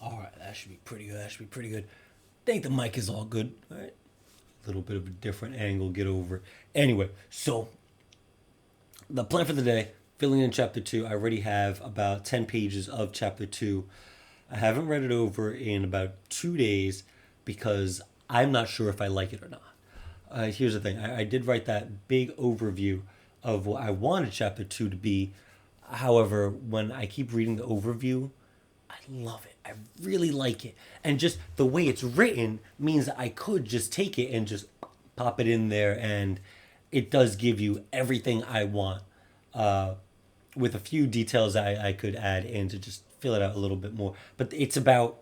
All right, that should be pretty good. That should be pretty good. I think the mic is all good. All right. A little bit of a different angle, get over it. Anyway, so the plan for the day, filling in chapter two. I already have about 10 pages of chapter two. I haven't read it over in about 2 days because I'm not sure if I like it or not. Here's the thing, I did write that big overview of what I wanted chapter two to be. However, when I keep reading the overview, I love it. I really like it. And just the way it's written means that I could just take it and just pop it in there, and it does give you everything I want, with a few details I could add in to just fill it out a little bit more. But it's about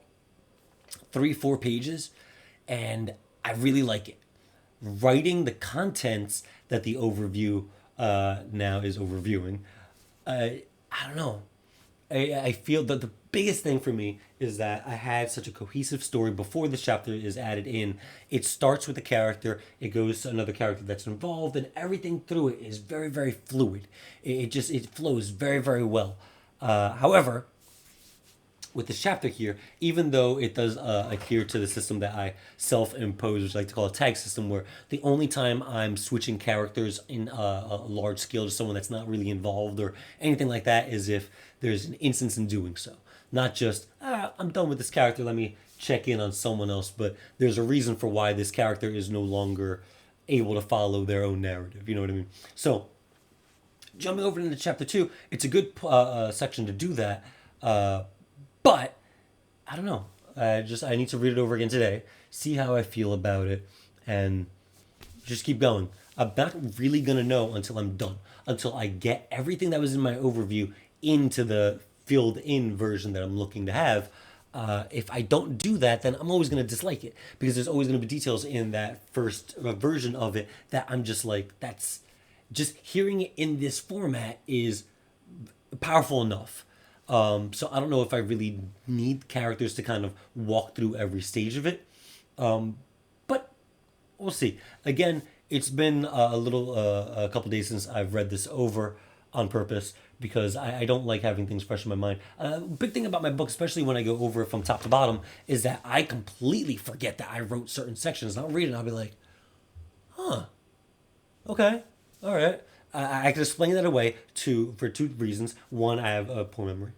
3, 4 pages, and I really like it. Writing the contents that the overview now is overviewing, I don't know. I feel that the biggest thing for me is that I had such a cohesive story before this chapter is added in. It starts with a character, it goes to another character that's involved, and everything through it is very, very fluid. It flows very, very well. However, with this chapter here, even though it does adhere to the system that I self-impose, which I like to call a tag system, where the only time I'm switching characters in a large scale to someone that's not really involved or anything like that is if there's an instance in doing so. Not just, I'm done with this character, let me check in on someone else, but there's a reason for why this character is no longer able to follow their own narrative. You know what I mean? So, jumping over into chapter two, it's a good section to do that. But I don't know. I need to read it over again today, see how I feel about it, and just keep going. I'm not really gonna know until I'm done, until I get everything that was in my overview into the filled in version that I'm looking to have. If I don't do that, then I'm always going to dislike it because there's always going to be details in that first version of it that I'm just like, that's just hearing it in this format is powerful enough. So I don't know if I really need characters to kind of walk through every stage of it. But we'll see. Again, it's been a couple days since I've read this over on purpose because I don't like having things fresh in my mind. Big thing about my book, especially when I go over it from top to bottom, is that I completely forget that I wrote certain sections. And I'll read it and I'll be like, huh, okay, all right. I can explain that away for two reasons. One, I have a poor memory.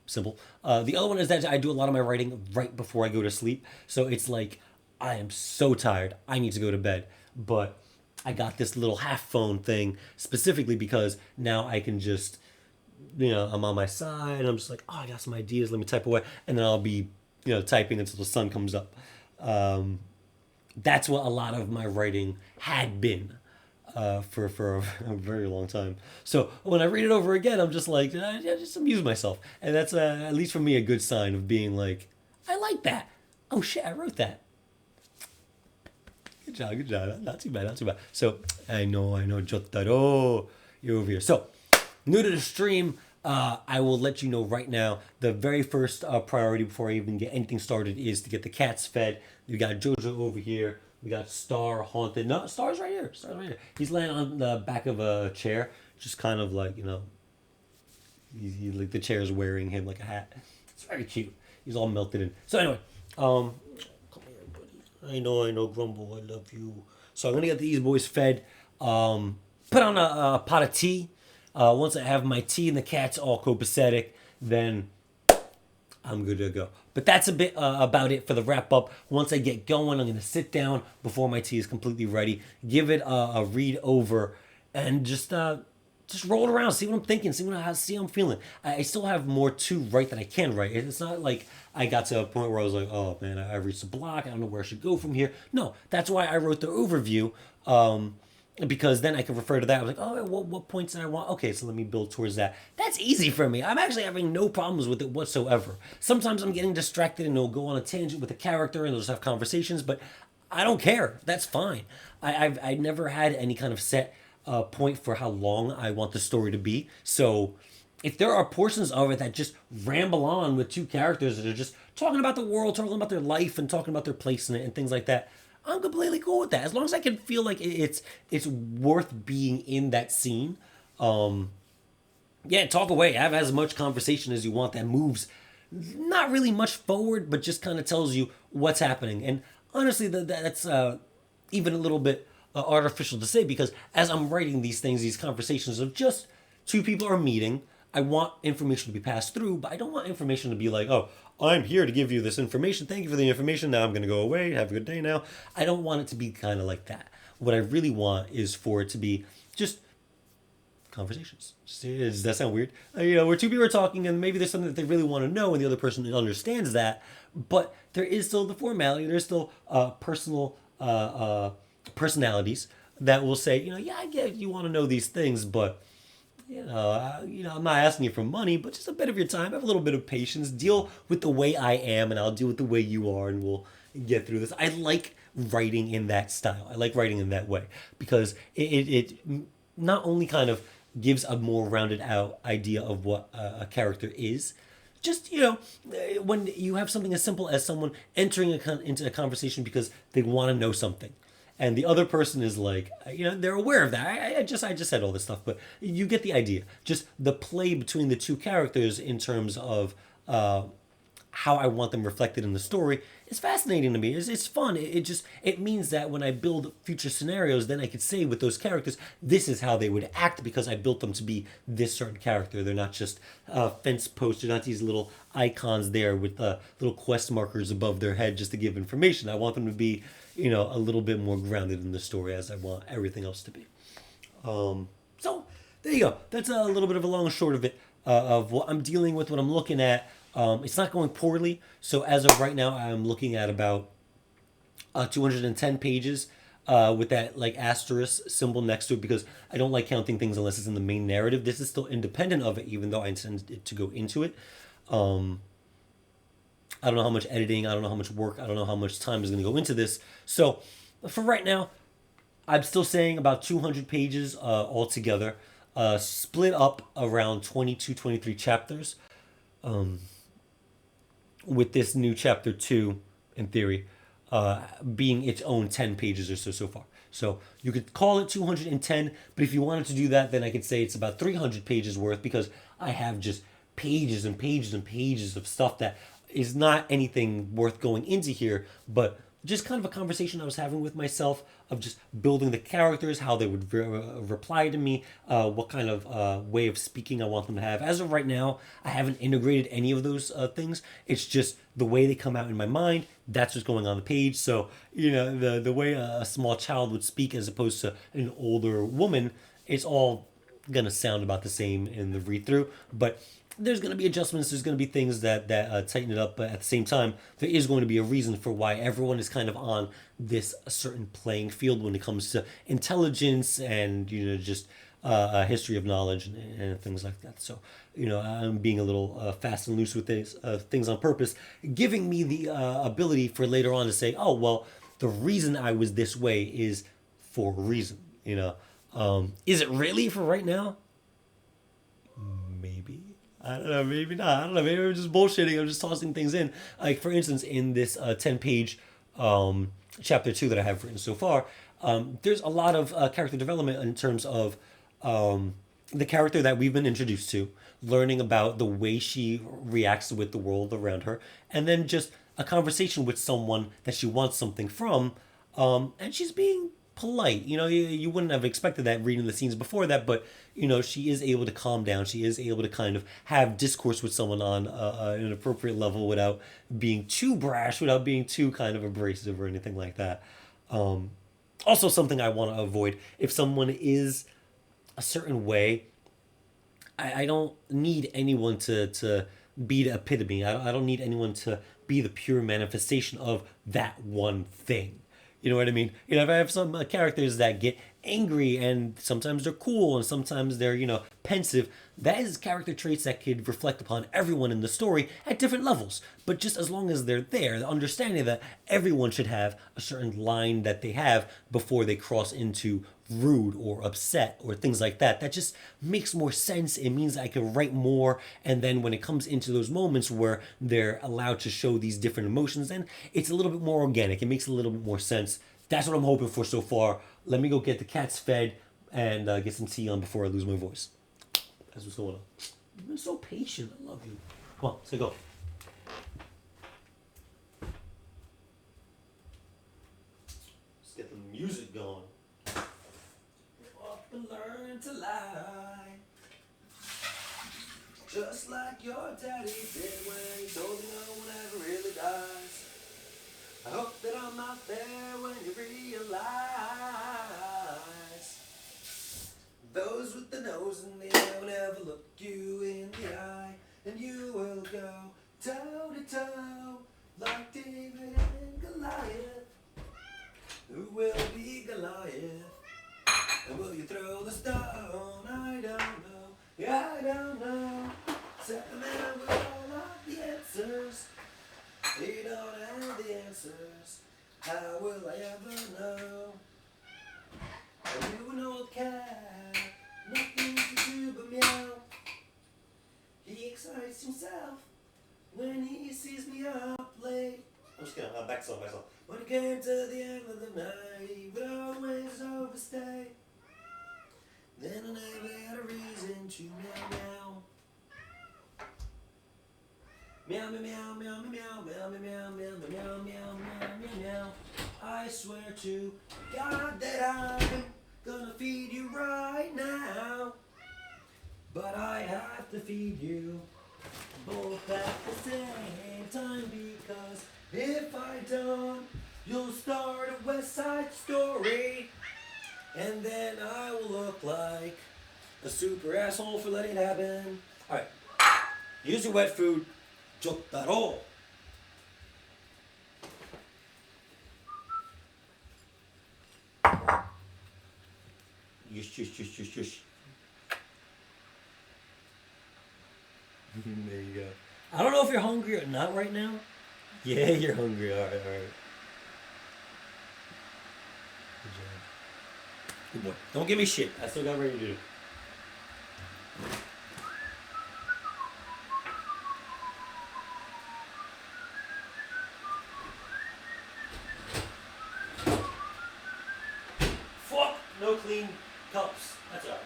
Simple. The other one is that I do a lot of my writing right before I go to sleep. So it's like, I am so tired. I need to go to bed. But I got this little half phone thing specifically because now I can just, I'm on my side and I'm just like, oh, I got some ideas. Let me type away. And then I'll be, typing until the sun comes up. That's what a lot of my writing had been for a very long time. So when I read it over again, I'm just like, I just amuse myself. And that's, at least for me, a good sign of being like, I like that. Oh shit, I wrote that. Good job, good job. Not too bad, not too bad. So I know, Jotaro, you're over here. So new to the stream, I will let you know right now. The very first priority before I even get anything started is to get the cats fed. We got Jojo over here. We got Star haunted. No, Star's right here. Star's right here. He's laying on the back of a chair, just kind of like like the chair is wearing him like a hat. It's very cute. He's all melted in. So anyway, come here, buddy. I know, Grumble. I love you. So I'm gonna get these boys fed. Put on a pot of tea. Once I have my tea and the cat's all copacetic, then I'm good to go. But that's a bit about it for the wrap up. Once I get going, I'm going to sit down before my tea is completely ready, give it a read over, and just roll it around, see what I'm thinking, see how I'm feeling. I still have more to write that I can write. It's not like I got to a point where I was like, oh man, I reached a block. I don't know where I should go from here. No, that's why I wrote the overview. Because then I can refer to that. I was like, oh, what points did I want? Okay, so let me build towards that. That's easy for me. I'm actually having no problems with it whatsoever. Sometimes I'm getting distracted and it'll go on a tangent with a character and they'll just have conversations, but I don't care. That's fine. I never had any kind of set point for how long I want the story to be. So if there are portions of it that just ramble on with two characters that are just talking about the world, talking about their life, and talking about their place in it and things like that, I'm completely cool with that. As long as I can feel like it's worth being in that scene. Yeah, talk away. Have as much conversation as you want that moves not really much forward, but just kind of tells you what's happening. And honestly, that's even a little bit artificial to say because as I'm writing these things, these conversations of just two people are meeting, I want information to be passed through, but I don't want information to be like, oh, I'm here to give you this information. Thank you for the information. Now I'm going to go away. Have a good day now. I don't want it to be kind of like that. What I really want is for it to be just conversations. Does that sound weird? Where two people are talking and maybe there's something that they really want to know and the other person understands that, but there is still the formality. There's still personal personalities that will say, yeah, I get you want to know these things, but I'm not asking you for money, but just a bit of your time. Have a little bit of patience. Deal with the way I am, and I'll deal with the way you are, and we'll get through this. I like writing in that style. I like writing in that way because it not only kind of gives a more rounded out idea of what a character is, just when you have something as simple as someone entering into a conversation because they want to know something and the other person is like they're aware of that. I just said all this stuff, but you get the idea. Just the play between the two characters in terms of how I want them reflected in the story is fascinating to me. It's fun. It means that when I build future scenarios, then I could say with those characters, this is how they would act because I built them to be this certain character. They're not just fence posts. They're not these little icons there with little quest markers above their head just to give information. I want them to be, a little bit more grounded in the story as I want everything else to be. So there you go. That's a little bit of a long and short of it, of what I'm dealing with, what I'm looking at. It's not going poorly. So as of right now, I'm looking at about 210 pages with that like asterisk symbol next to it because I don't like counting things unless it's in the main narrative. This is still independent of it, even though I intend it to go into it. I don't know how much editing, I don't know how much work, I don't know how much time is going to go into this. So for right now, I'm still saying about 200 pages altogether, split up around 22, 23 chapters, with this new chapter 2, in theory, being its own 10 pages or so far. So you could call it 210, but if you wanted to do that, then I could say it's about 300 pages worth because I have just pages and pages and pages of stuff that is not anything worth going into here, but just kind of a conversation I was having with myself of just building the characters, how they would reply to me, what kind of way of speaking I want them to have. As of right now, I haven't integrated any of those things. It's just the way they come out in my mind. That's what's going on the page. So the way a small child would speak as opposed to an older woman, it's all gonna sound about the same in the read through, but there's going to be adjustments. There's going to be things that tighten it up, but at the same time, there is going to be a reason for why everyone is kind of on this certain playing field when it comes to intelligence and just a history of knowledge and things like that. So I'm being a little fast and loose with things on purpose, giving me the ability for later on to say, oh well, the reason I was this way is for a reason. Is it really for right now? Maybe. I don't know, maybe not. I don't know, maybe I'm just bullshitting. I'm just tossing things in. Like, for instance, in this 10 page chapter 2 that I have written so far, there's a lot of character development in terms of the character that we've been introduced to, learning about the way she reacts with the world around her, and then just a conversation with someone that she wants something from, and she's being polite. You wouldn't have expected that reading the scenes before that, but she is able to calm down. She is able to kind of have discourse with someone on an appropriate level without being too brash, without being too kind of abrasive or anything like that. Also, something I want to avoid if someone is a certain way. I don't need anyone to be the epitome. I don't need anyone to be the pure manifestation of that one thing. You know what I mean? If I have some characters that get angry and sometimes they're cool and sometimes they're, pensive, that is character traits that could reflect upon everyone in the story at different levels. But just as long as they're there, the understanding that everyone should have a certain line that they have before they cross into rude or upset or things like that. That just makes more sense. It means I can write more. And then when it comes into those moments where they're allowed to show these different emotions, then it's a little bit more organic. It makes a little bit more sense. That's what I'm hoping for so far. Let me go get the cats fed and get some tea on before I lose my voice. That's what's going on. You've been so patient. I love you. Come on, say go. Let's get the music going. Up and learn to lie. Just like your daddy did when he told you no one ever really dies. I hope that I'm not there when you realize those with the nose in the eye will never look you in the eye, and you will go toe to toe like David and Goliath. Who will be Goliath? And will you throw the stone? I don't know. Yeah, I don't know. Except the man with all of the answers. He don't have the answers. How will I ever know? Are you an old cat? Nothing to do but meow. He excites himself when he sees me up late. I'm just kidding. Back song. When it came to the end of the night, he would always overstay. Then I never had a reason to meow meow. Meow meow meow meow meow meow meow meow meow meow meow meow meow. I swear to God that I'm gonna feed you right now, but I have to feed you both at the same time, because if I don't, you'll start a West Side Story, and then I will look like a super asshole for letting it happen. All right, use your wet food. Jotaro. Yush, yush, yush, yush, yush. There you go. I don't know if you're hungry or not right now. Yeah, you're hungry. All right. Good job. Good boy. Don't give me shit. I still got ready to do. Fuck! No clean cups. That's all right.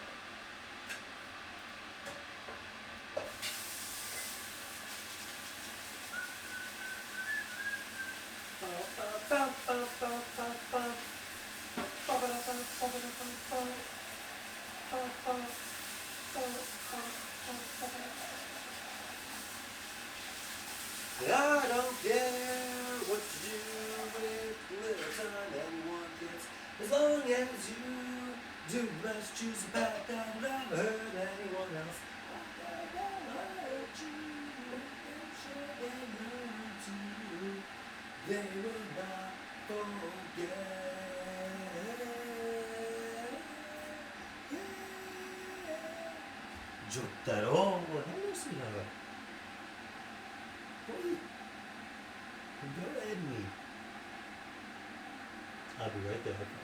I don't care what you do with the little time anyone gets, as long as you do the best, choose a path that will never hurt anyone else. They will not forget. Jotaro, hello, sweetheart. Wait. Go ahead me. I'll be right there, I promise.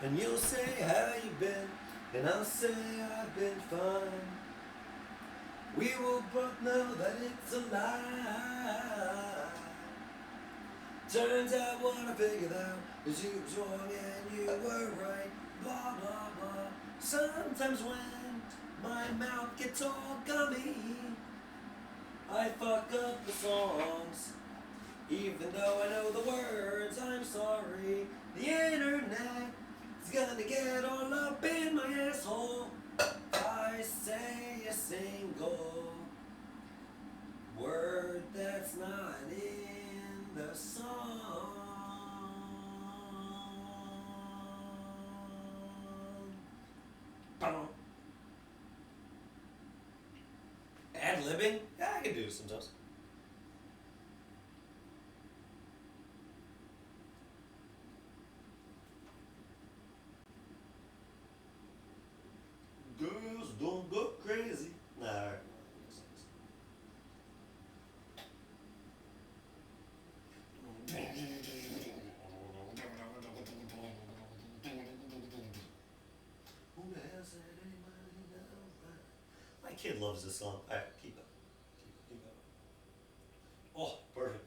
And you'll say how you been, and I'll say I've been fine. We will both know that it's a lie. Turns out what I figured out is you was wrong and you were right. Blah blah blah. Sometimes when my mouth gets all gummy, I fuck up the songs. Even though I know the words, I'm sorry. The internet is gonna get all up in my asshole. I say a single word that's not in the song. Ad-libbing? Yeah, I can do it sometimes. Girls don't go crazy. Nah, alright. Who has kid loves this song. All right, keep it. Keep it. Oh, perfect.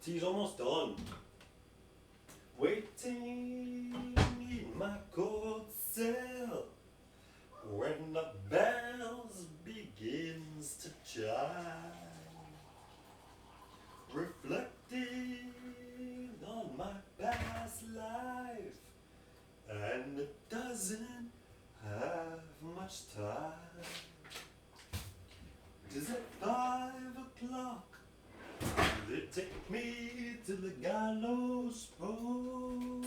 He's almost done. Waiting in my court cell when the bells begins to chime, reflecting on my past life, and it doesn't have much time. It is at 5 o'clock. They take me to the gallows pole.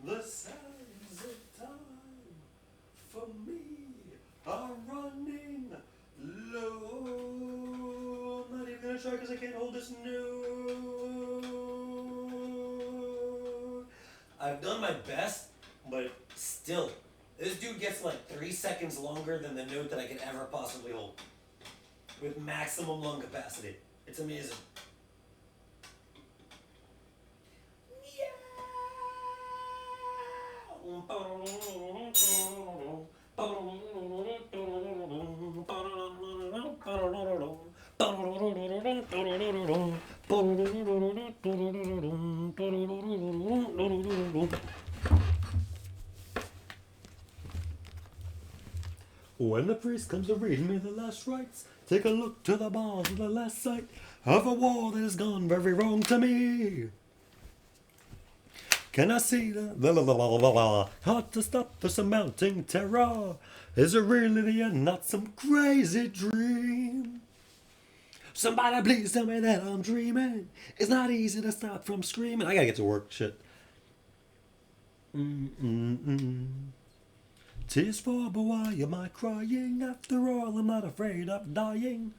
The sands of time for me are running low. I'm not even gonna try because I can't hold this note. I've done my best, but still, this dude gets like 3 seconds longer than the note that I could ever possibly hold. With maximum lung capacity. It's amazing. When the priest comes to read me the last rites, take a look to the bars of the last sight of a war that has gone very wrong to me. Can I see the hard to stop the surmounting terror? Is it really the end, not some crazy dream? Somebody please tell me that I'm dreaming. It's not easy to stop from screaming. I gotta get to work, shit. Tears for, but why am I crying? After all, I'm not afraid of dying.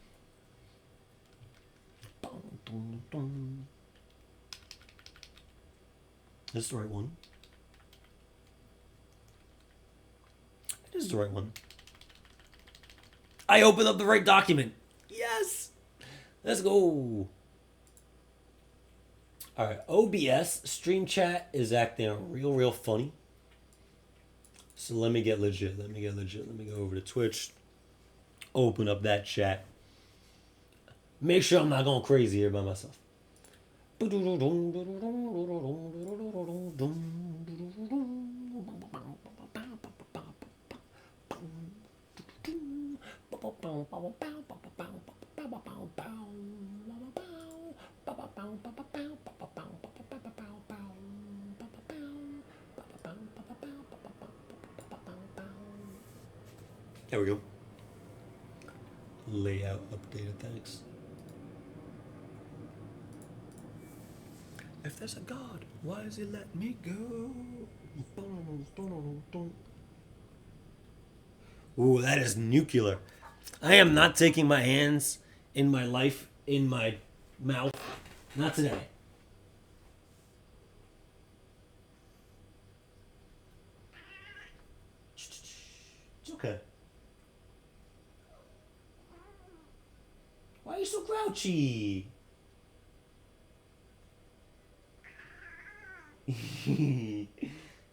This is the right one. It is the right one. I opened up the right document. Yes! Let's go. Alright, OBS, stream chat is acting real funny. So let me get legit. Let me go over to Twitch. Open up that chat. Make sure I'm not going crazy here by myself. There we go. Layout updated, thanks. If there's a God, why does he let me go? Ooh, that is nuclear. I am not taking my hands in my life in my mouth. Not today. It's okay. Why are you so grouchy?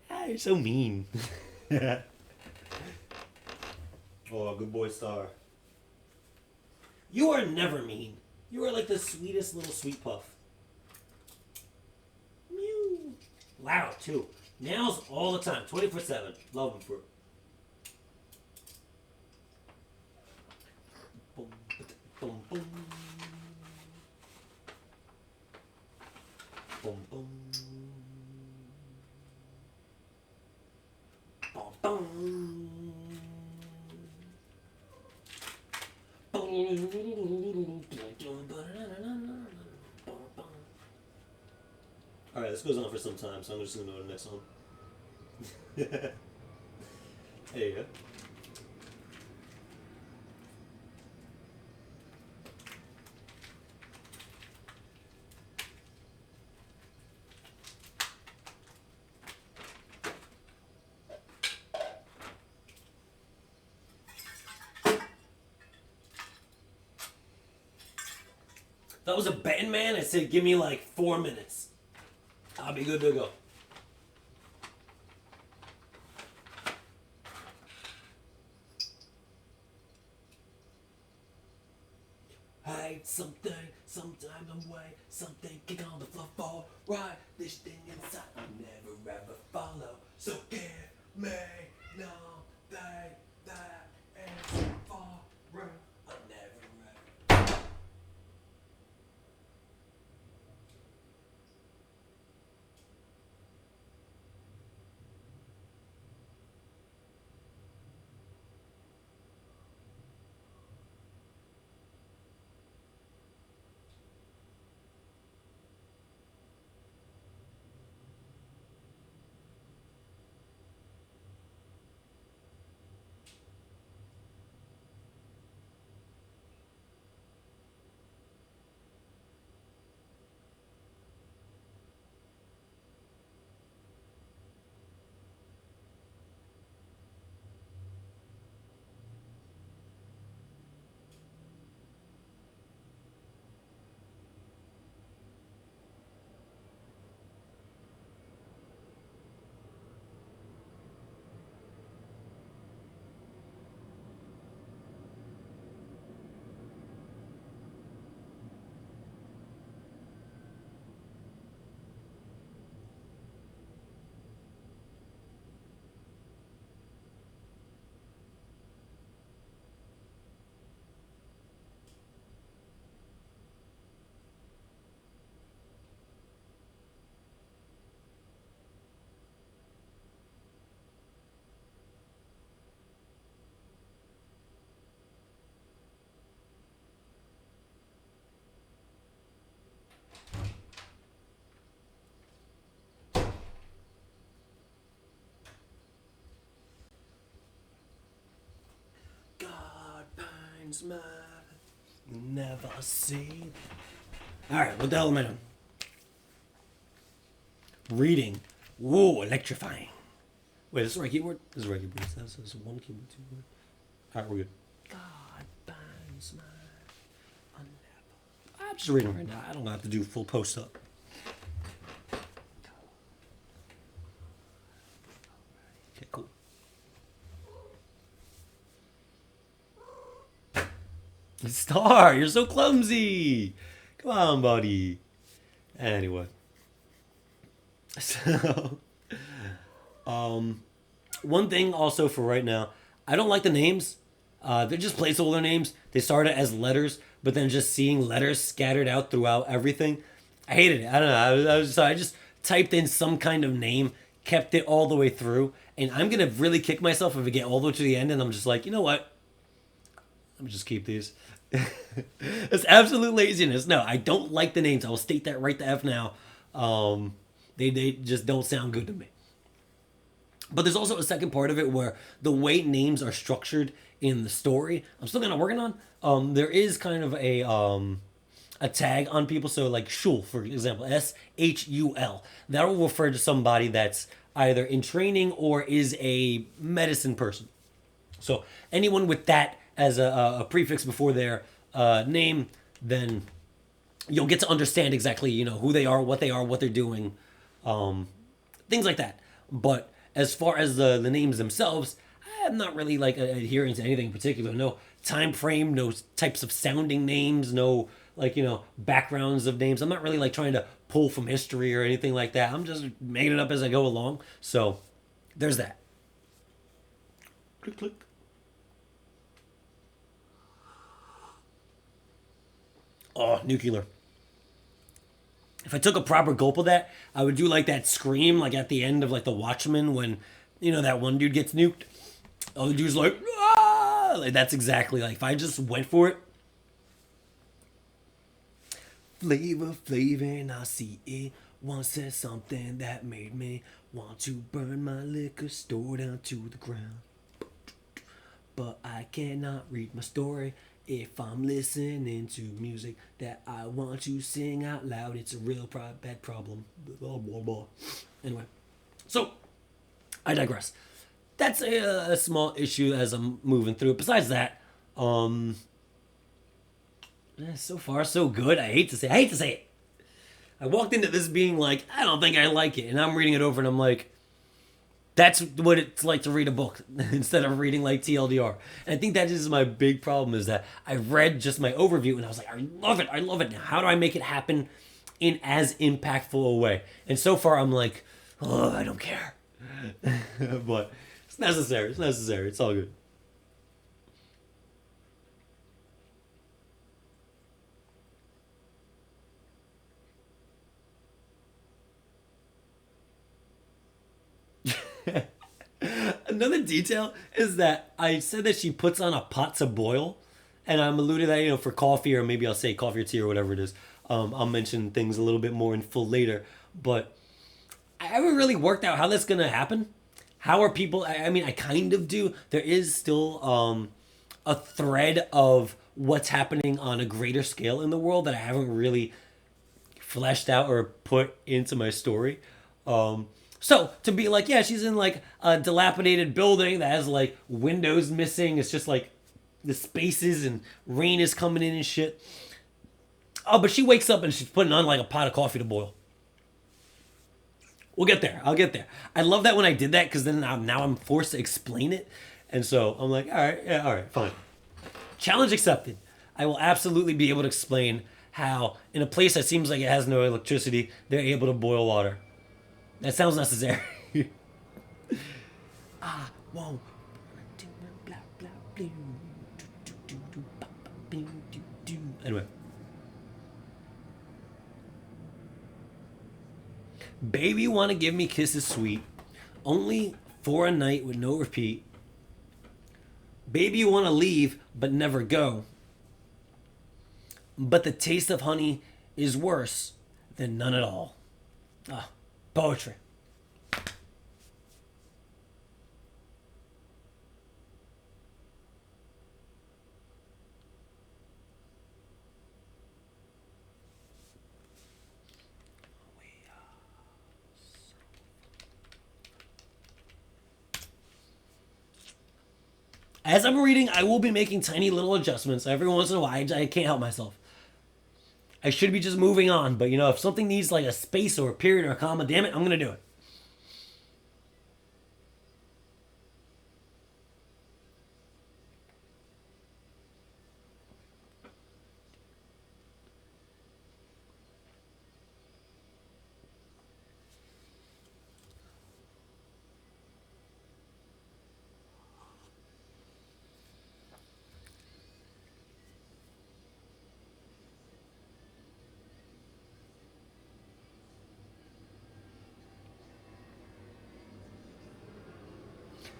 Ah, you're so mean. Oh, good boy, Star. You are never mean. You are like the sweetest little sweet puff. Mew. Loud, too. Nails all the time, 24/7. Love them for it. Boom, boom, boom. Boom, boom. Boom, boom. Alright, this goes on for some time, so I'm just gonna go to the next one. There you go. That was a betting man. I said, give me like 4 minutes. I'll be good to go. Hide something, sometime away, something kick on the floor for right. This thing inside I'll never ever follow. So give me no thing that is for real. I'll never ever. God binds my never see. Alright, what the hell am I doing? Reading. Whoa, electrifying. Wait, is this the right keyboard? This is the right keyboard. This is one keyboard, two keyboard. Alright, we're good. God binds my I'm just reading right now. I don't have to do full post up. Okay, cool. Star, you're so clumsy. Come on, buddy. Anyway. So, one thing also for right now, I don't like the names. They're just placeholder names. They started as letters, but then just seeing letters scattered out throughout everything, I hated it. I don't know. I just typed in some kind of name, kept it all the way through, and I'm gonna really kick myself if I get all the way to the end and I'm just like, you know what? Let me just keep these. It's absolute laziness. No, I don't like the names. I will state that right the F now. They just don't sound good to me. But there's also a second part of it where the way names are structured in the story, I'm still kind of working on. There is kind of a tag on people. So like Shul, for example, SHUL. That will refer to somebody that's either in training or is a medicine person. So anyone with that as a prefix before their name, then you'll get to understand exactly, who they are, what they're doing, things like that. But as far as the names themselves, I'm not really like adhering to anything in particular. No time frame, no types of sounding names, no like backgrounds of names. I'm not really like trying to pull from history or anything like that. I'm just making it up as I go along. So there's that. Click click. Oh, nuclear. If I took a proper gulp of that, I would do like that scream, like at the end of like The Watchmen when, that one dude gets nuked. The other dude's like, ah! Like that's exactly like if I just went for it. Flavor, and I see it. Once said something that made me want to burn my liquor store down to the ground. But I cannot read my story if I'm listening to music that I want to sing out loud. It's a real bad problem. Blah, blah, blah. Anyway, so I digress. That's a small issue as I'm moving through. Besides that, So far, so good. I hate to say it. I walked into this being like, I don't think I like it. And I'm reading it over and I'm like, that's what it's like to read a book instead of reading like TLDR. And I think that is my big problem is that I read just my overview and I was like, I love it. I love it. Now, how do I make it happen in as impactful a way? And so far, I'm like, oh, I don't care. But it's necessary. It's necessary. It's all good. Another detail is that I said that she puts on a pot to boil, and I'm alluding to that for coffee, or maybe I'll say coffee or tea or whatever it is. I'll mention things a little bit more in full later, but I haven't really worked out how that's gonna happen. How are people? I mean, I kind of do. There is still a thread of what's happening on a greater scale in the world that I haven't really fleshed out or put into my story. So to be like, yeah, she's in like a dilapidated building that has like windows missing. It's just like the spaces and rain is coming in and shit. Oh, but she wakes up and she's putting on like a pot of coffee to boil. We'll get there. I'll get there. I love that when I did that because then now I'm forced to explain it. And so I'm like, all right, yeah, all right, fine. Challenge accepted. I will absolutely be able to explain how, in a place that seems like it has no electricity, they're able to boil water. That sounds necessary. Whoa. Anyway. Baby wanna give me kisses sweet, only for a night with no repeat. Baby you wanna leave, but never go. But the taste of honey is worse than none at all. Ah, poetry. As I'm reading, I will be making tiny little adjustments. Every once in a while, I can't help myself. I should be just moving on, but if something needs like a space or a period or a comma, damn it, I'm gonna do it.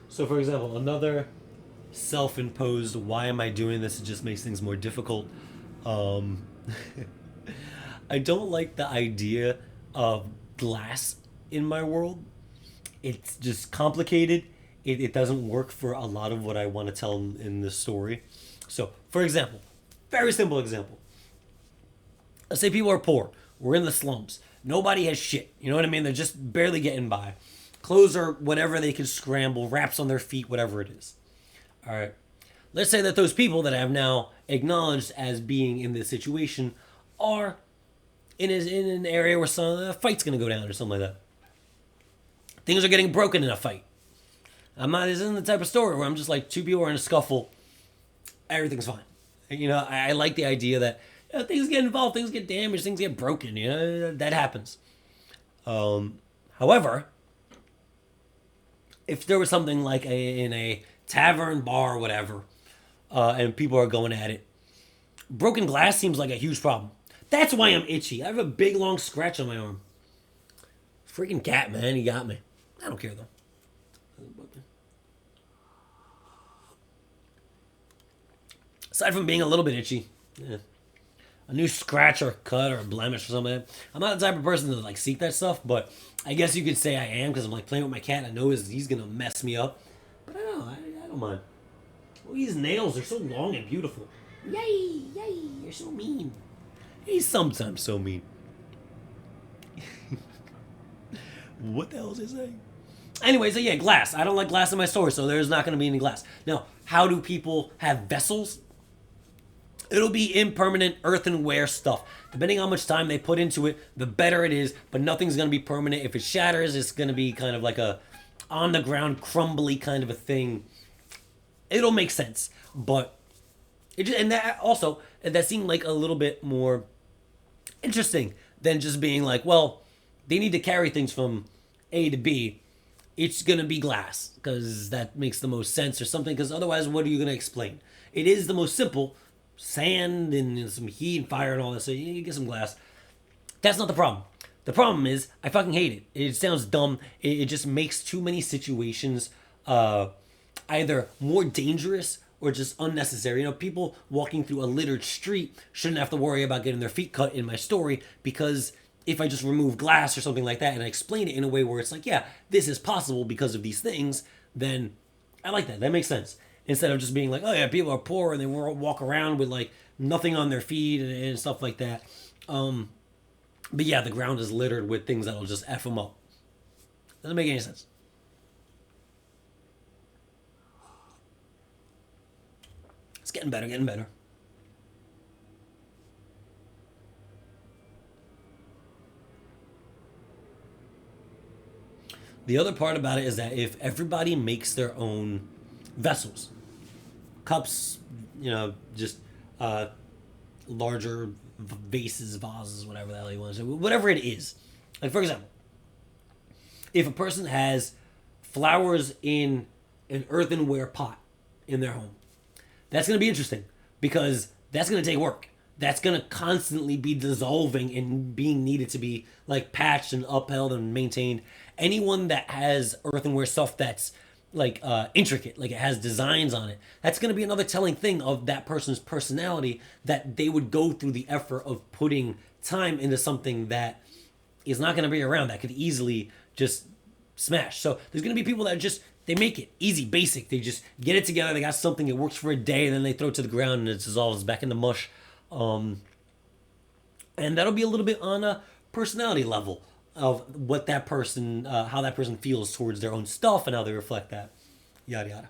So, for example, another self-imposed "why am I doing this?" It just makes things more difficult. Um, I don't like the idea of glass in my world. It's just complicated. It doesn't work for a lot of what I want to tell in this story. So, for example, very simple example. Let's say people are poor. We're in the slums. Nobody has shit. You know what I mean? They're just barely getting by. Clothes are whatever they can scramble, wraps on their feet, whatever it is. All right. Let's say that those people that I have now acknowledged as being in this situation are in an area where a fight's going to go down or something like that. Things are getting broken in a fight. This isn't the type of story where I'm just like two people are in a scuffle, everything's fine. I like the idea that things get involved, things get damaged, things get broken. That happens. However, if there was something like in a tavern, bar, or whatever, and people are going at it, broken glass seems like a huge problem. That's why I'm itchy. I have a big long scratch on my arm. Freaking cat, man, he got me. I don't care though. Aside from being a little bit itchy, yeah. A new scratch or cut or a blemish or something. I'm not the type of person to like seek that stuff, but I guess you could say I am because I'm like playing with my cat. I know he's gonna mess me up, but I don't know. I don't mind. Oh, these nails are so long and beautiful. Yay, yay! You're so mean. He's sometimes so mean. What the hell is he saying? Anyway, so yeah, glass. I don't like glass in my store, so there's not going to be any glass. Now, how do people have vessels? It'll be impermanent earthenware stuff. Depending on how much time they put into it, the better it is. But nothing's gonna be permanent. If it shatters, it's gonna be kind of like a on the ground crumbly kind of a thing. It'll make sense, but it just, and that also that seemed like a little bit more interesting than just being like, well, they need to carry things from A to B. It's gonna be glass because that makes the most sense or something. Because otherwise, what are you gonna explain? It is the most simple, sand and some heat and fire and all that. So you get some glass. That's not the problem. The problem is I fucking hate it. It sounds dumb. It just makes too many situations either more dangerous or just unnecessary. You know, people walking through a littered street shouldn't have to worry about getting their feet cut in my story because if I just remove glass or something like that and I explain it in a way where it's like, yeah, this is possible because of these things, then I like that. That makes sense. Instead of just being like, oh yeah, people are poor and they walk around with like nothing on their feet and stuff like that. But yeah, the ground is littered with things that'll just F them up. Doesn't make any sense. It's getting better, getting better. The other part about it is that if everybody makes their own vessels, cups, you know, just uh, larger vases, vases, whatever the hell you want to say, whatever it is. Like, for example, if a person has flowers in an earthenware pot in their home, that's going to be interesting because that's going to take work. That's going to constantly be dissolving and being needed to be like patched and upheld and maintained. Anyone that has earthenware stuff that's like intricate, like it has designs on it, that's going to be another telling thing of that person's personality that they would go through the effort of putting time into something that is not going to be around that could easily just smash. So there's going to be people that just they make it easy, basic. They just get it together. They got something. It works for a day, and then they throw it to the ground, and it dissolves back into mush. Um, and that'll be a little bit on a personality level of what that person, how that person feels towards their own stuff, and how they reflect that. Yada yada.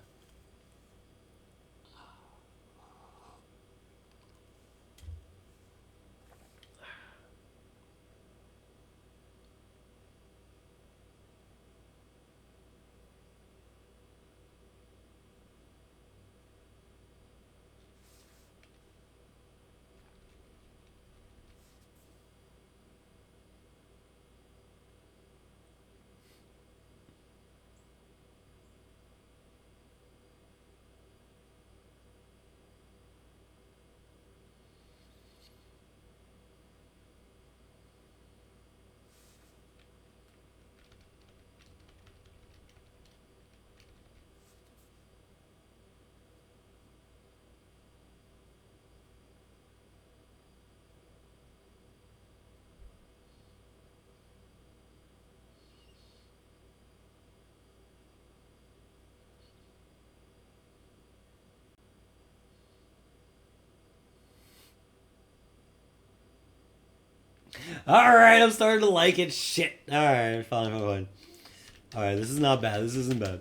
All right, I'm starting to like it. Shit. All right, fine, fine, fine. All right, this is not bad. This isn't bad.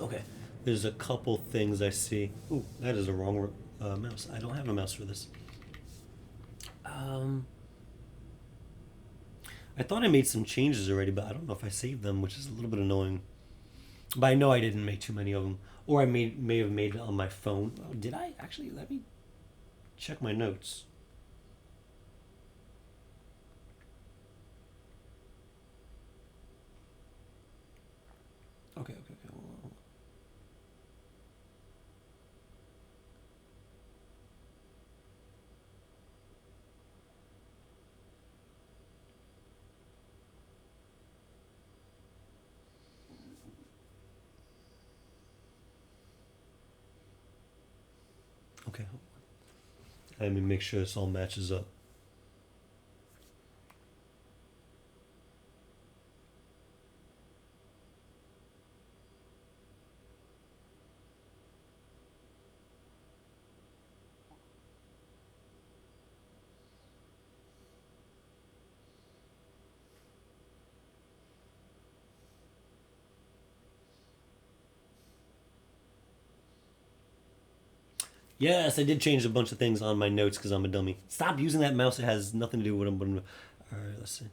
Okay. There's a couple things I see. Ooh, that is a wrong mouse. I don't have a mouse for this. Um, I thought I made some changes already, but I don't know if I saved them, which is a little bit annoying. But I know I didn't make too many of them, or I may have made it on my phone. Oh, did I actually? Let me check my notes. Okay, okay, okay. Okay. Let me make sure this all matches up. Yes, I did change a bunch of things on my notes because I'm a dummy. Stop using that mouse. It has nothing to do with what I'm. All right, let's see.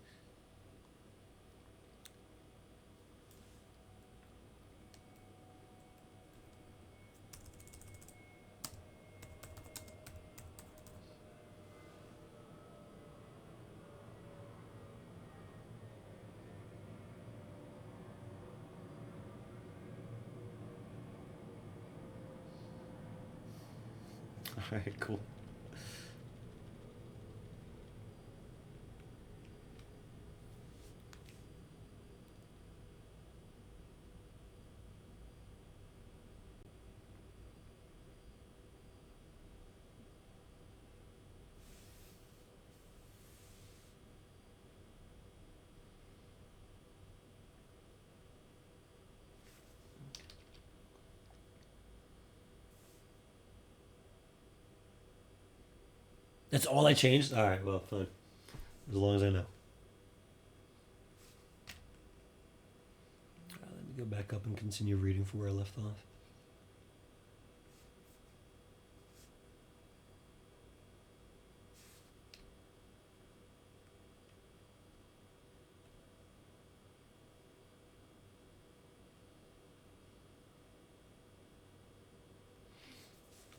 All right, cool. That's all I changed. All right, well, fine. As long as I know. All right, let me go back up and continue reading from where I left off.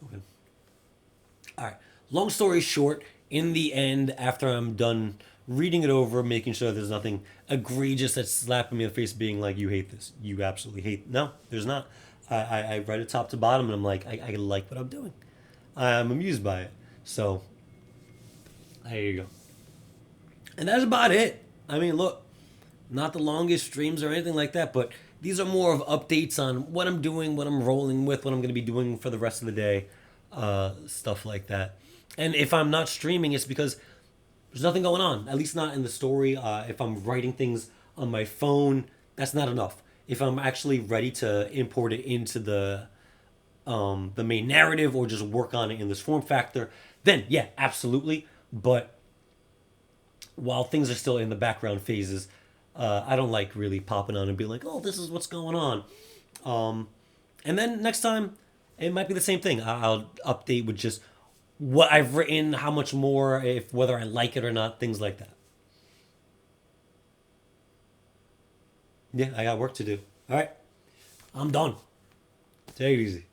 Okay. All right. Long story short, in the end, after I'm done reading it over, making sure there's nothing egregious that's slapping me in the face, being like, "You hate this. You absolutely hate." No, there's not. I read it top to bottom, and I'm like, I like what I'm doing. I'm amused by it. So there you go. And that's about it. I mean, look, not the longest streams or anything like that, but these are more of updates on what I'm doing, what I'm rolling with, what I'm going to be doing for the rest of the day, stuff like that. And if I'm not streaming, it's because there's nothing going on. At least not in the story. If I'm writing things on my phone, that's not enough. If I'm actually ready to import it into the main narrative or just work on it in this form factor, then yeah, absolutely. But while things are still in the background phases, I don't like really popping on and being like, "Oh, this is what's going on." And then next time, it might be the same thing. I'll update with just what I've written, how much more, if whether I like it or not, things like that. Yeah, I got work to do. All right, I'm done. Take it easy.